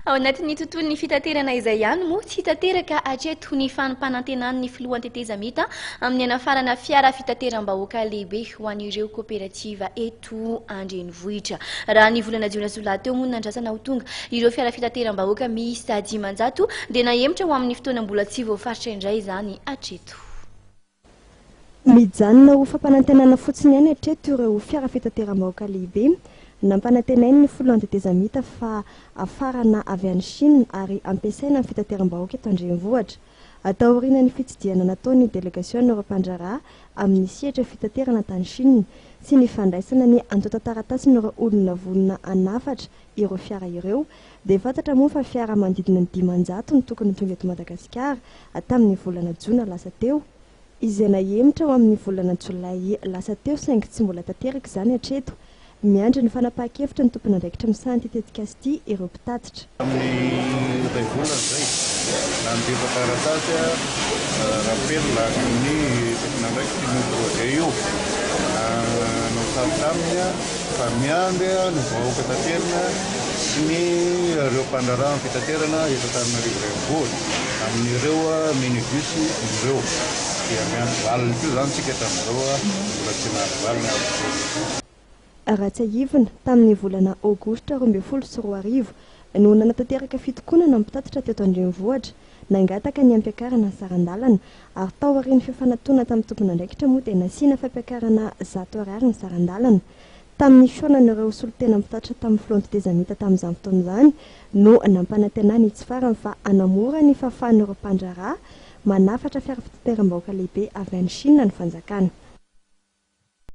ao anatin'ny tontolon'ny fitaterana izay ihany moa tsy hitateraka hatreto ny fanimpanantenan'ny filoha an-tetezamita amin'ny anafarana fiara fitateram-bahoaka lehibe ho an'ireo kooperativa eto andrenivohitra. Raha ny volana jiolazolay teo moa nandrasana ho tonga ireo fiara fitateram-bahoaka miisa 10 dia nahemitra ho amin'ny fotoana mbola tsy voafaritra indray izany hatreto. Mijanona ho fampanantenana fotsiny ihany hatreto ireo fiara fitateram-bahoaka lehibe. Nampanantenainy ny filoha an-tetezamita fa afarana avy any Chine ary ampiasaina amin'ny fitateram-bahoaka eto andrenivohitra. Atao aorian'ny fitsidiana nataon'ny delegasion Euro-Panjara amin'ny sihetra fitaterana tany Chine sy ny fandraisana ny antota taratasy ireo olona vonona anafatra ireo fiara ireo. Dia fantatra moa fa fiara manodidina ny 500 ny tokony tonga eto Madagasikara tamin'ny volana Jona lasa teo. Izay nahemitra ho amin'ny volana Jolay lasa teo saingy tsy mbola tanteraka izany hatreto. Miandry ny fanapahan-kevitra ny tompony andraikitra misany tetetika azy ity ireo mpitatitra. Amin'ny iray volana izay nandefa taratasy rapela ny tompony andraikitra ny io no savitaminy fa miandry ny vahoaka tanterana sy ny ireo mpandrara amin'ny fitaterana eto Antananarivo renivohitra amin'ireo minibus ireo dia miandry valiny io izany tsika tamin'izao mbola tsy nahary valiny avy. Ratsaivona tamin'ny volana Aogositra 2024 no nanatanteraka fitokonana mpitatitra teto andrenivohitra nangataka ny ampiakarana sarandalana ary tao aorian'ny fifanatoana tamin'ny tompony andraikitra moa dia nasiana fampiakarana 100 ariary ny sarandalana. Tamin'ny fihaonan'ireo solotena mpitatitra tamin'ny filoha an-tetezamita tamin'izany fotoana izany no nampanantenany tsy farany fa hanamora ny fahafahan'ireo mpandrara manafatra fiara fitateram-bahoaka lehibe avy any Chine ny fanjakana.